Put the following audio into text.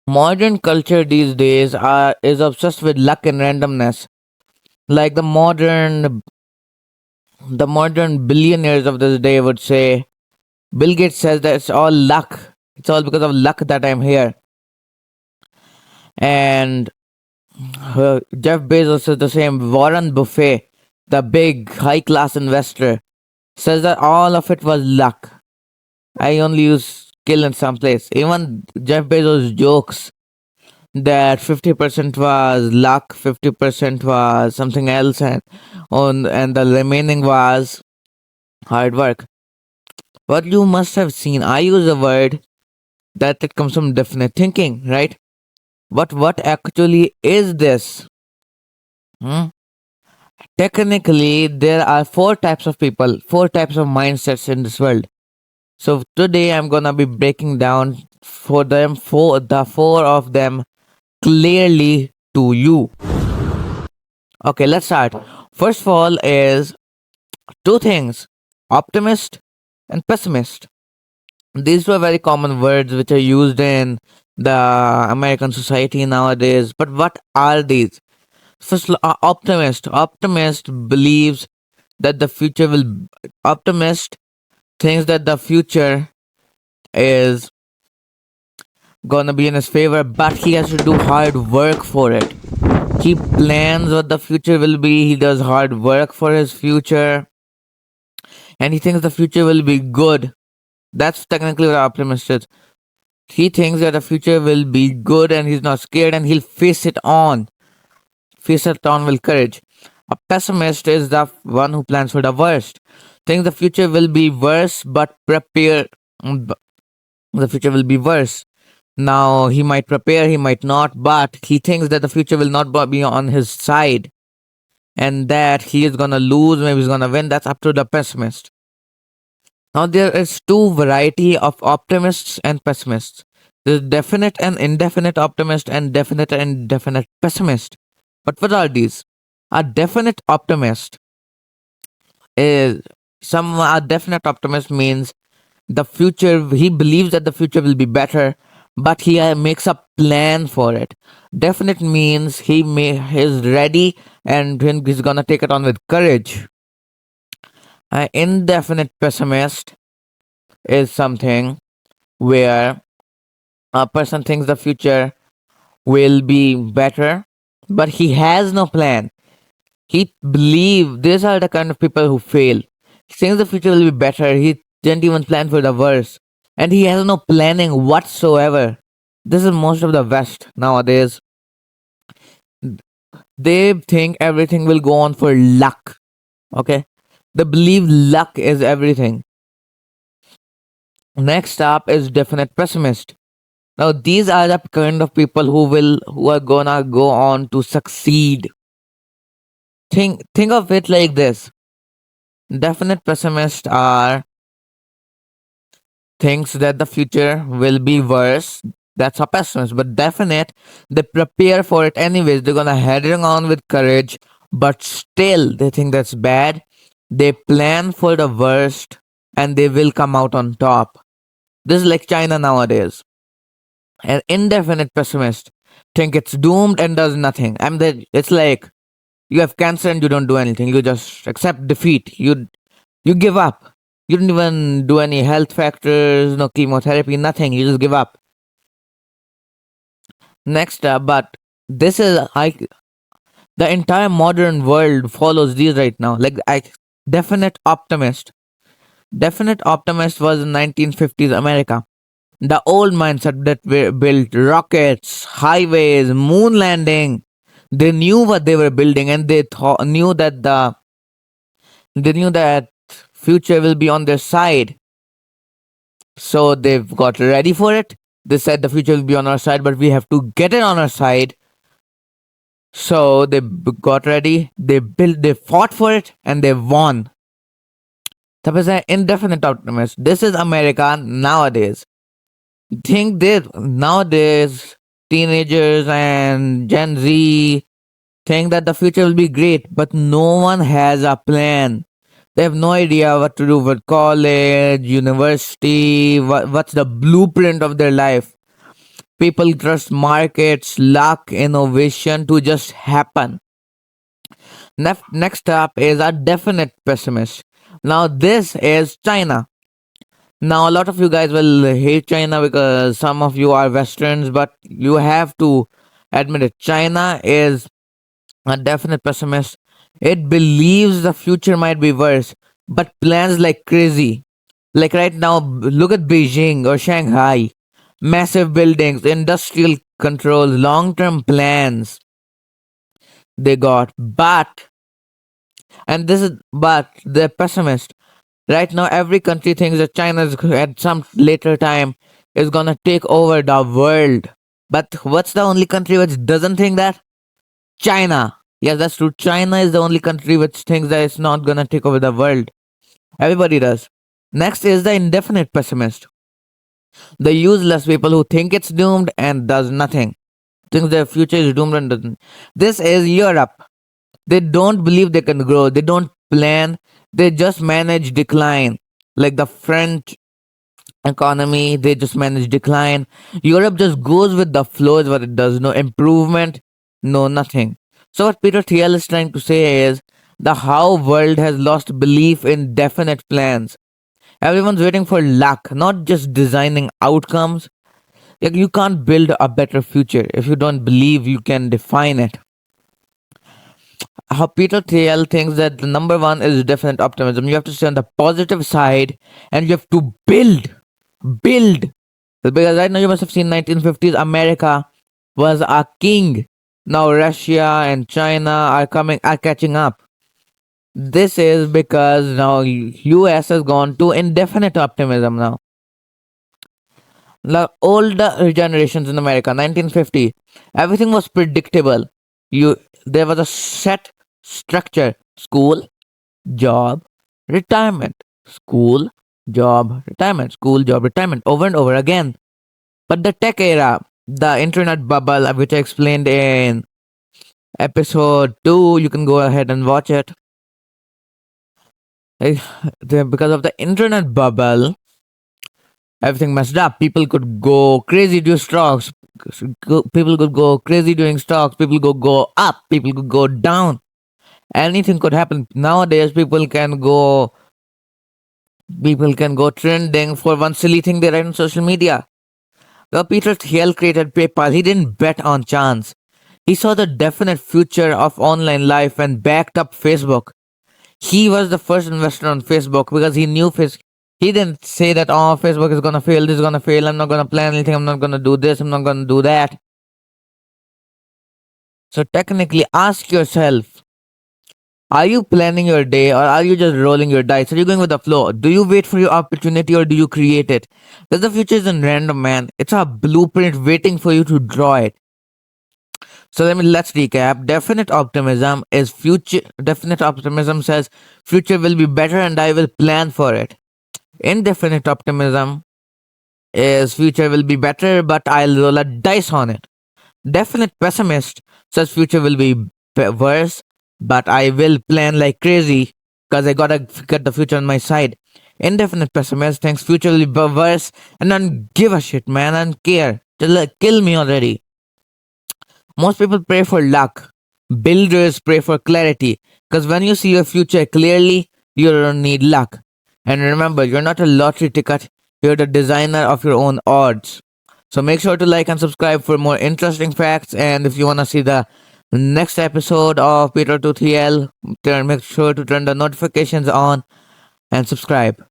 Modern culture these days is obsessed with luck and randomness. Like the modern billionaires of this day would say, Bill Gates says that it's all luck. It's all because of luck that I'm here. And Jeff Bezos is the same. Warren Buffett, the big high class investor, says that all of it was luck. I only use skill in some place. Even Jeff Bezos jokes that 50% was luck, 50% was something else, and the remaining was hard work. What you must have seen, I use a word that it comes from definite thinking, right? What actually is this? Hmm? Technically, there are four types of people, four types of mindsets in this world. So today I'm gonna be breaking down the four of them clearly to you. Okay, let's start. First of all is two things: optimist and pessimist. These two are very common words which are used in the American society nowadays. But what are these? First, optimist. Optimist believes that the future will. Optimist thinks that the future is gonna be in his favor, but he has to do hard work for it. He plans what the future will be. He does hard work for his future, and he thinks the future will be good. That's technically what optimist is. He thinks that the future will be good, and he's not scared, and he'll face it on with courage. A pessimist is the one who plans for the worst. Thinks the future will be worse, but prepare. The future will be worse. Now he might prepare, he might not, but he thinks that the future will not be on his side, and that he is gonna lose, maybe he's gonna win. That's up to the pessimist. Now there is two variety of optimists and pessimists. There's definite and indefinite optimist and definite and indefinite pessimist. But what are these? A definite optimist is a definite optimist means the future, he believes that the future will be better, but he makes a plan for it. Definite means he's ready and he's gonna take it on with courage. An indefinite pessimist is something where a person thinks the future will be better, but he has no plan. He believe these are the kind of people who fail. He thinks the future will be better. He didn't even plan for the worst, and he has no planning whatsoever. This is most of the West nowadays. They think everything will go on for luck. Okay, they believe luck is everything. Next up is definite pessimist. Now these are the kind of people who are gonna go on to succeed. Think of it like this. Definite pessimists are thinks that the future will be worse. That's a pessimist. But definite, they prepare for it anyways. They're gonna head it on with courage, but still they think that's bad. They plan for the worst and they will come out on top. This is like China nowadays. An indefinite pessimist think it's doomed and does nothing. It's like you have cancer and you don't do anything. You just accept defeat. You give up. You don't even do any health factors, no chemotherapy, nothing. You just give up. Next up, but this is the entire modern world follows these right now. Like definite optimist. Definite optimist was in 1950s America. The old mindset that built rockets, highways, moon landing. They knew what they were building, and they knew that future will be on their side. So they've got ready for it. They said the future will be on our side, but we have to get it on our side. So they got ready, they fought for it, and they won. That was an indefinite optimist. This is America nowadays. Think this nowadays, teenagers and Gen Z think that the future will be great, but no one has a plan. They have no idea what to do with college, university, what's the blueprint of their life. People trust markets, luck, innovation to just happen. Next up is a definite pessimist. Now, this is China. Now, a lot of you guys will hate China because some of you are Westerns, but you have to admit it. China is a definite pessimist. It believes the future might be worse, but plans like crazy. Like right now, look at Beijing or Shanghai. Massive buildings, industrial controls, long term plans they got. But they're pessimist. Right now, every country thinks that China is at some later time is gonna take over the world. But what's the only country which doesn't think that? China. Yes, that's true. China is the only country which thinks that it's not gonna take over the world. Everybody does. Next is the indefinite pessimist. The useless people who think it's doomed and does nothing. Thinks their future is doomed and doesn't. This is Europe. They don't believe they can grow. They don't plan. They just manage decline. Like the French economy, they just manage decline. Europe just goes with the flow is what it does. No improvement, no nothing. So what Peter Thiel is trying to say is the how world has lost belief in definite plans. Everyone's waiting for luck, not just designing outcomes. Like you can't build a better future if you don't believe you can define it. How Peter Thiel thinks that the number one is definite optimism. You have to stay on the positive side and you have to build. Because right now you must have seen 1950s America was a king. Now Russia and China are catching up. This is because now US has gone to indefinite optimism now. The older generations in America, 1950, everything was predictable. There was a set structure: school, job, retirement, school, job, retirement, school, job, retirement, over and over again. But the tech era, the internet bubble, which I explained in episode 2, you can go ahead and watch it. Because of the internet bubble, everything messed up. People could go crazy doing stocks. People could go crazy doing stocks. People could go up. People could go down. Anything could happen. Nowadays, people can go trending for one silly thing they write on social media. Well, Peter Thiel created PayPal. He didn't bet on chance. He saw the definite future of online life and backed up Facebook. He was the first investor on Facebook because he knew he didn't say that, oh, Facebook is gonna fail, this is gonna fail, I'm not gonna plan anything, I'm not gonna do this, I'm not gonna do that. So technically ask yourself, are you planning your day or are you just rolling your dice? Are you going with the flow? Do you wait for your opportunity or do you create it? Because the future isn't random, man. It's a blueprint waiting for you to draw it. So let's recap. Definite optimism says future will be better and I will plan for it. Indefinite optimism is future will be better, but I'll roll a dice on it. Definite pessimist says future will be worse, but I will plan like crazy because I gotta get the future on my side. Indefinite pessimist thinks future will be worse and don't give a shit, man, and care. Just kill me already. Most people pray for luck. Builders pray for clarity. Because when you see your future clearly, you don't need luck. And remember, you're not a lottery ticket, you're the designer of your own odds. So make sure to like and subscribe for more interesting facts. And if you want to see the next episode of Peter Thiel, make sure to turn the notifications on and subscribe.